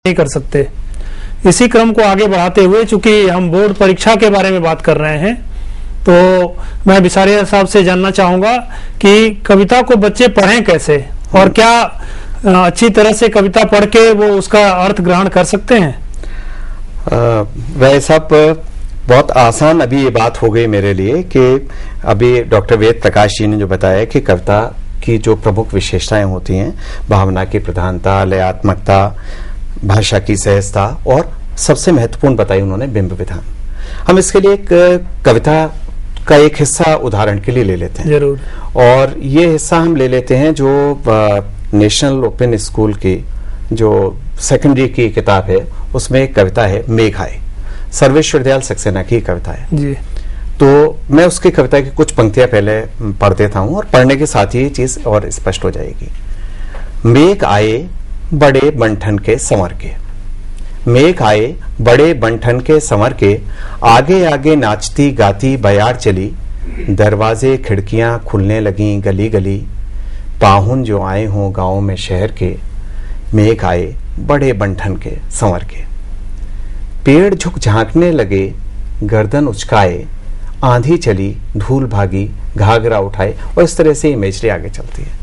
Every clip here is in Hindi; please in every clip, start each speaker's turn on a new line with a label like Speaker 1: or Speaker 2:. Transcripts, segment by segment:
Speaker 1: नहीं कर सकते। इसी क्रम को आगे बढ़ाते हुए, चूंकि हम बोर्ड परीक्षा के बारे में बात कर रहे हैं, तो मैं बिसारिया साहब से जानना चाहूंगा कि कविता को बच्चे पढ़ें कैसे, और क्या अच्छी तरह से कविता पढ़ के वो उसका अर्थ ग्रहण कर सकते हैं?
Speaker 2: वह सब बहुत आसान अभी ये बात हो गई मेरे लिए कि अभी डॉक्टर वेद प्रकाश जी ने जो बताया कि कविता की जो प्रमुख विशेषताएं होती हैं, भावना की प्रधानता, लयात्मकता, भाषा की सहजता, और सबसे महत्वपूर्ण बताई उन्होंने बिंब विधान। हम इसके लिए एक कविता का एक हिस्सा उदाहरण के लिए ले लेते हैं।
Speaker 1: जरूर। और
Speaker 2: ये हिस्सा हम ले लेते हैं जो नेशनल ओपन स्कूल की जो सेकेंडरी की किताब है, उसमें एक कविता है मेघ आए, सर्वेश्वर दयाल सक्सेना की कविता है
Speaker 1: जी।
Speaker 2: तो मैं उसकी कविता की कुछ पंक्तियां पहले पढ़ देता हूं, और पढ़ने के साथ ही ये चीज और स्पष्ट हो जाएगी। मेघ आए बड़े बंठन के संवर के, मेघ आए बड़े बंठन के संवर के, आगे आगे नाचती गाती बयार चली, दरवाजे खिड़कियां खुलने लगी गली गली, पाहुन जो आए हों गांव में शहर के, मेघ आए बड़े बंठन के संवर के। पेड़ झुक झांकने लगे गर्दन उचकाए, आंधी चली धूल भागी घाघरा उठाए, और इस तरह से इमेजरी आगे चलती है।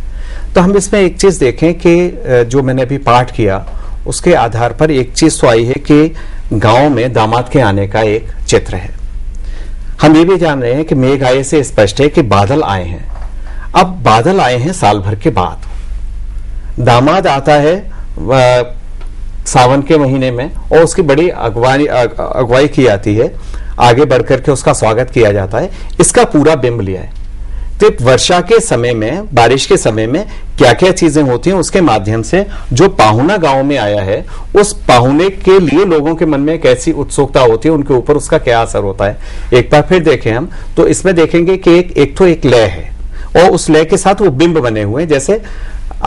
Speaker 2: तो हम इसमें एक चीज देखें कि जो मैंने अभी पाठ किया उसके आधार पर एक चीज तो आई है कि गांव में दामाद के आने का एक चित्र है। हम ये भी जान रहे हैं कि मेघ आए से स्पष्ट है कि बादल आए हैं। अब बादल आए हैं साल भर के बाद, दामाद आता है सावन के महीने में, और उसकी बड़ी अगुवाई की जाती है, आगे बढ़कर के उसका स्वागत किया जाता है। इसका पूरा बिंब लिया है। तो वर्षा के समय में, बारिश के समय में क्या क्या चीजें होती हैं, उसके माध्यम से जो पाहुना गांव में आया है, उस पाहुने के लिए लोगों के मन में कैसी उत्सुकता होती है, उनके ऊपर उसका क्या असर होता है। एक बार फिर देखें हम, तो इसमें देखेंगे कि एक लय है, और उस लय के साथ वो बिंब बने हुए हैं। जैसे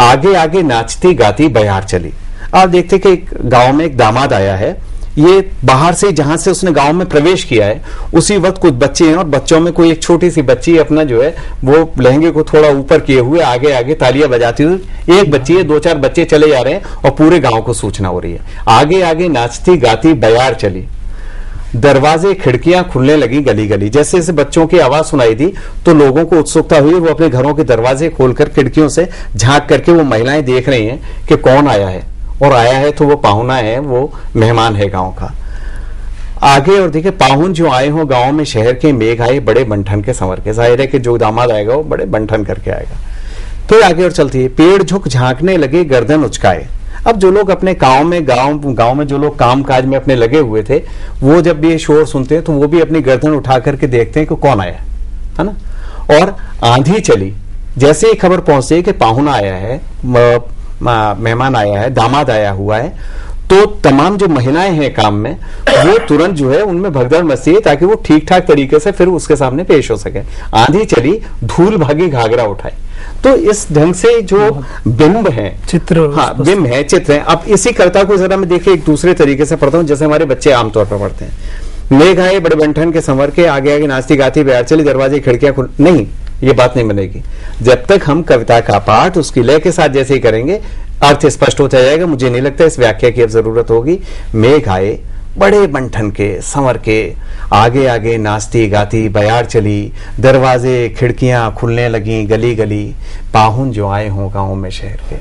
Speaker 2: आगे आगे नाचती गाती बयार चली। आप देखते कि एक गांव में एक दामाद आया है, ये बाहर से जहां से उसने गांव में प्रवेश किया है, उसी वक्त कुछ बच्चे हैं, और बच्चों में कोई एक छोटी सी बच्ची अपना जो है वो लहंगे को थोड़ा ऊपर किए हुए आगे आगे तालियां बजाती हुई, एक बच्ची है, दो चार बच्चे चले जा रहे हैं, और पूरे गांव को सूचना हो रही है। आगे आगे नाचती गाती बयार चली, दरवाजे खिड़कियां खुलने लगी गली गली। जैसे जैसे बच्चों की आवाज सुनाई दी तो लोगों को उत्सुकता हुई, वो अपने घरों के दरवाजे खोलकर खिड़कियों से झांक करके वो महिलाएं देख रही हैं कि कौन आया है, और आया है तो वो पाहुना है, वो मेहमान है गांव का। आगे और देखिए, पाहुन जो आए हो गांव में शहर के, मेघ आए बड़े बंठन के संवर के। जाहिर है कि जो दामाद आएगा वो बड़े बंठन करके आएगा। फिर आगे और चलती है, पेड़ झुक झांकने लगे गर्दन उचकाए। अब जो लोग अपने गांव में जो लोग काम काज में अपने लगे हुए थे, वो जब भी ये शोर सुनते हैं तो वो भी अपनी गर्दन उठा करके देखते हैं कि कौन आया है ना। और आंधी चली, जैसे ही खबर पहुंचे कि पाहुना आया है, मेहमान आया है, दामाद आया हुआ है, तो तमाम जो महिलाएं हैं काम में, वो तुरंत जो है उनमें भगदड़ मची है ताकि वो ठीक ठाक तरीके से फिर उसके सामने पेश हो सके। आंधी चली धूल भागी घाघरा उठाए। तो इस ढंग से जो बिंब है, चित्र, हाँ बिंब है, चित्र है। अब इसी कविता को जरा मैं देखिए एक दूसरे तरीके से पढ़ता हूँ, जैसे हमारे बच्चे आमतौर पर पढ़ते हैं। मेघ आए बड़े बंठन के संवर के, आगे आगे नाचती गाती बयार चली, दरवाजे खिड़कियां खुल। नहीं, ये बात नहीं बनेगी। जब तक हम कविता का पाठ उसकी लय के साथ जैसे ही करेंगे, अर्थ स्पष्ट होता जाएगा। मुझे नहीं लगता इस व्याख्या की अब जरूरत होगी। मेघ आए बड़े बंठन के संवर के, आगे आगे नाचती गाती बयार चली, दरवाजे खिड़कियां खुलने लगी गली गली, पाहुन जो आए हों गांव में शहर के।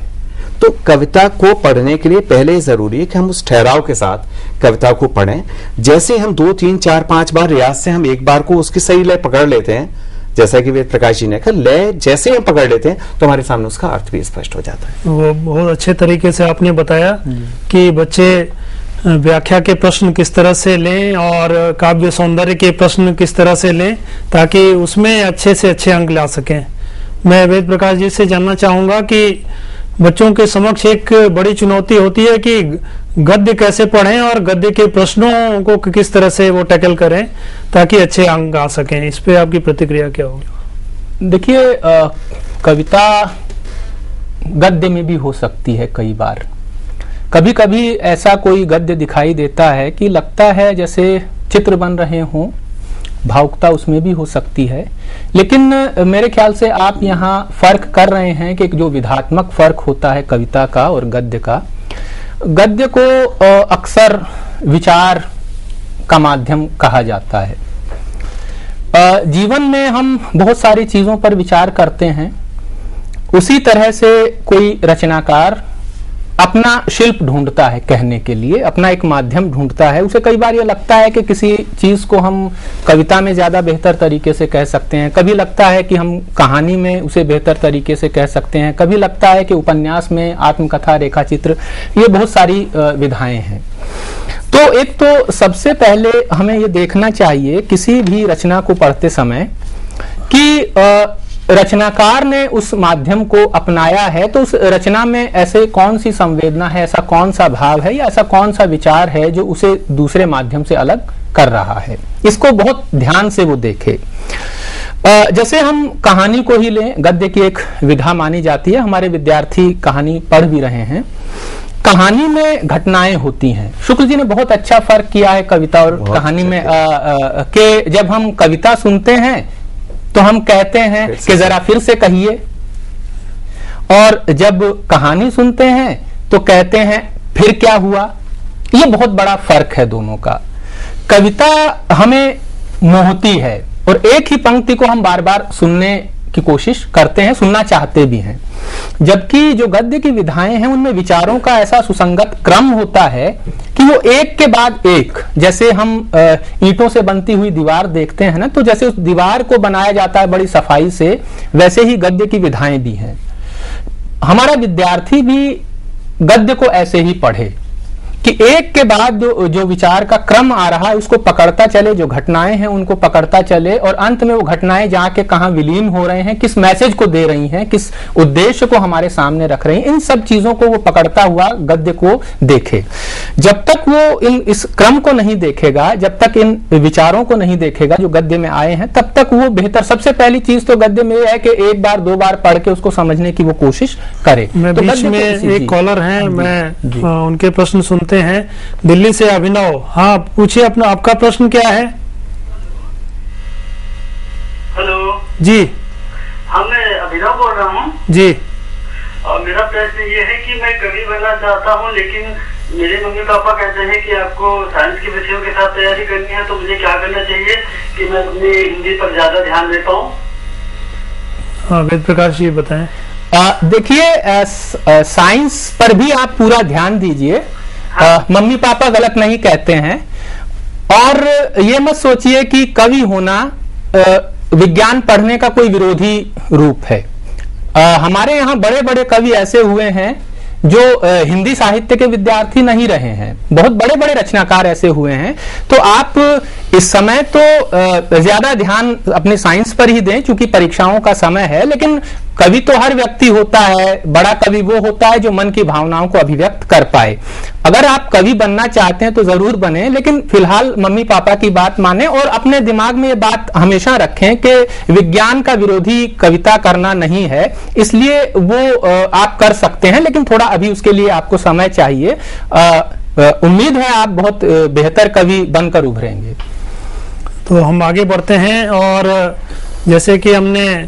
Speaker 2: तो कविता को पढ़ने के लिए पहले जरूरी है कि हम उस ठहराव के साथ कविता को पढ़ें। जैसे हम 2, 3, 4, 5 बार रियाज से हम एक बार को उसकी सही लय पकड़ लेते हैं, जैसा कि वेद प्रकाश जी ने कहा, लय जैसे हम पकड़ लेते हैं तो हमारे सामने उसका अर्थ भी स्पष्ट हो जाता है।
Speaker 1: वो बहुत अच्छे तरीके से आपने बताया कि बच्चे व्याख्या के प्रश्न किस तरह से लें और काव्य सौंदर्य के प्रश्न किस तरह से लें, ताकि उसमें अच्छे से अच्छे अंक ला सकें। मैं वेद प्रकाश जी से जानना चाहूंगा कि बच्चों के समक्ष एक बड़ी चुनौती होती है कि गद्य कैसे पढ़ें और गद्य के प्रश्नों को किस तरह से वो टैकल करें ताकि अच्छे अंक आ सकें। इस पे आपकी प्रतिक्रिया क्या होगी?
Speaker 3: देखिए, कविता गद्य में भी हो सकती है। कई बार कभी कभी ऐसा कोई गद्य दिखाई देता है कि लगता है जैसे चित्र बन रहे हों, भावुकता उसमें भी हो सकती है। लेकिन मेरे ख्याल से आप यहाँ फर्क कर रहे हैं कि जो विधात्मक फर्क होता है कविता का और गद्य का, गद्य को अक्सर विचार का माध्यम कहा जाता है। जीवन में हम बहुत सारी चीजों पर विचार करते हैं, उसी तरह से कोई रचनाकार अपना शिल्प ढूंढता है कहने के लिए, अपना एक माध्यम ढूंढता है। उसे कई बार ये लगता है कि किसी चीज को हम कविता में ज्यादा बेहतर तरीके से कह सकते हैं, कभी लगता है कि हम कहानी में उसे बेहतर तरीके से कह सकते हैं, कभी लगता है कि उपन्यास में आत्मकथा, रेखाचित्र, ये बहुत सारी विधाएं हैं। तो एक तो सबसे पहले हमें ये देखना चाहिए किसी भी रचना को पढ़ते समय कि रचनाकार ने उस माध्यम को अपनाया है तो उस रचना में ऐसे कौन सी संवेदना है, ऐसा कौन सा भाव है या ऐसा कौन सा विचार है जो उसे दूसरे माध्यम से अलग कर रहा है। इसको बहुत ध्यान से वो देखे। जैसे हम कहानी को ही लें, गद्य की एक विधा मानी जाती है, हमारे विद्यार्थी कहानी पढ़ भी रहे हैं। कहानी में घटनाएं होती हैं। शुक्ल जी ने बहुत अच्छा फर्क किया है कविता और कहानी में कि जब हम कविता सुनते हैं तो हम कहते हैं कि जरा फिर से कहिए, और जब कहानी सुनते हैं तो कहते हैं फिर क्या हुआ। ये बहुत बड़ा फर्क है दोनों का। कविता हमें मोहती है और एक ही पंक्ति को हम बार बार सुनने की कोशिश करते हैं, सुनना चाहते भी हैं, जबकि जो गद्य की विधाएं हैं उनमें विचारों का ऐसा सुसंगत क्रम होता है कि वो एक के बाद एक, जैसे हम ईंटों से बनती हुई दीवार देखते हैं ना, तो जैसे उस दीवार को बनाया जाता है बड़ी सफाई से, वैसे ही गद्य की विधाएं भी हैं। हमारा विद्यार्थी भी गद्य को ऐसे ही पढ़े कि एक के बाद जो विचार का क्रम आ रहा है उसको पकड़ता चले, जो घटनाएं हैं उनको पकड़ता चले, और अंत में वो घटनाएं जाके कहां विलीन हो रहे हैं, किस मैसेज को दे रही हैं, किस उद्देश्य को हमारे सामने रख रही हैं, इन सब चीजों को वो पकड़ता हुआ गद्य को देखे। जब तक वो इस क्रम को नहीं देखेगा, जब तक इन विचारों को नहीं देखेगा जो गद्य में आए हैं, तब तक वो बेहतर, सबसे पहली चीज तो गद्य में है कि एक बार दो बार पढ़ के उसको समझने की वो कोशिश करे।
Speaker 1: मैं
Speaker 3: तो
Speaker 1: बीच में एक कॉलर है, मैं उनके प्रश्न सुनते हैं। दिल्ली से अभिनव, हाँ पूछिए अपना, आपका प्रश्न क्या है?
Speaker 4: हेलो
Speaker 1: जी।
Speaker 4: हाँ मैं अभिनव बोल रहा हूँ
Speaker 1: जी।
Speaker 4: और मेरा प्रश्न ये है कि मैं कवि बनना चाहता हूँ, लेकिन मेरे मम्मी पापा कहते हैं कि आपको साइंस के विषयों के साथ तैयारी करनी है, तो मुझे क्या करना चाहिए कि मैं अपनी हिंदी पर ज्यादा ध्यान दे पाऊँ?
Speaker 1: हाँ वेद प्रकाश जी बताएं।
Speaker 3: देखिए साइंस पर भी आप पूरा ध्यान दीजिए। मम्मी पापा गलत नहीं कहते हैं, और ये मत सोचिए कि कवि होना विज्ञान पढ़ने का कोई विरोधी रूप है। हमारे यहाँ बड़े बड़े कवि ऐसे हुए हैं जो हिंदी साहित्य के विद्यार्थी नहीं रहे हैं, बहुत बड़े बड़े रचनाकार ऐसे हुए हैं। तो आप इस समय तो ज्यादा ध्यान अपने साइंस पर ही दें क्योंकि परीक्षाओं का समय है, लेकिन कवि तो हर व्यक्ति होता है। बड़ा कवि वो होता है जो मन की भावनाओं को अभिव्यक्त कर पाए। अगर आप कवि बनना चाहते हैं तो जरूर बने, लेकिन फिलहाल मम्मी पापा की बात माने और अपने दिमाग में ये बात हमेशा रखें कि विज्ञान का विरोधी कविता करना नहीं है, इसलिए वो आप कर सकते हैं, लेकिन थोड़ा अभी उसके लिए आपको समय चाहिए। उम्मीद है आप बहुत बेहतर कवि बनकर उभरेंगे।
Speaker 1: तो हम आगे बढ़ते हैं, और जैसे कि हमने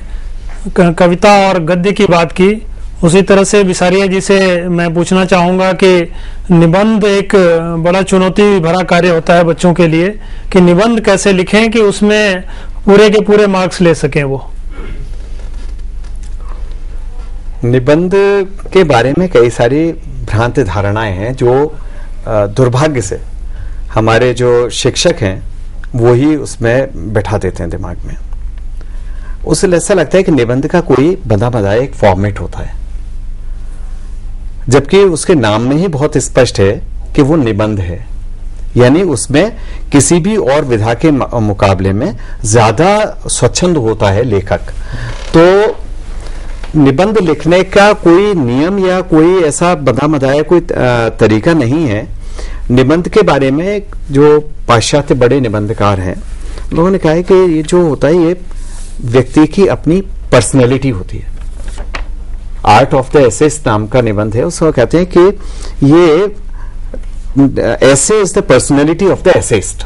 Speaker 1: कविता और गद्य की बात की, उसी तरह से बिसारिया जी से मैं पूछना चाहूंगा कि निबंध एक बड़ा चुनौती भरा कार्य होता है बच्चों के लिए, कि निबंध कैसे लिखें कि उसमें पूरे के पूरे मार्क्स ले सकें वो।
Speaker 2: निबंध के बारे में कई सारी भ्रांत धारणाएं हैं जो दुर्भाग्य से हमारे जो शिक्षक हैं वो ही उसमें बैठा देते हैं दिमाग में। उसे ऐसा लगता है कि निबंध का कोई बंधा बंधाया एक फॉर्मेट होता है, जबकि उसके नाम में ही बहुत स्पष्ट है कि वो निबंध है, यानी उसमें किसी भी और विधा के मुकाबले में ज्यादा स्वच्छंद होता है लेखक। तो निबंध लिखने का कोई नियम या कोई ऐसा बंधा बंधाया कोई तरीका नहीं है। निबंध के बारे में जो पाश्चात्य बड़े निबंधकार हैं, लोगों ने कहा है कि ये जो होता है ये व्यक्ति की अपनी पर्सनैलिटी होती है। आर्ट ऑफ द एसेस्ट नाम का निबंध है, उसको कहते हैं कि ये essay is the personality of the essayist.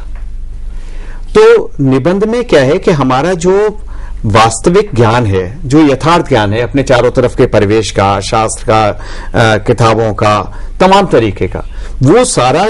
Speaker 2: तो निबंध में क्या है कि हमारा जो वास्तविक ज्ञान है, जो यथार्थ ज्ञान है अपने चारों तरफ के परिवेश का, शास्त्र का, किताबों का, तमाम तरीके का, वो सारा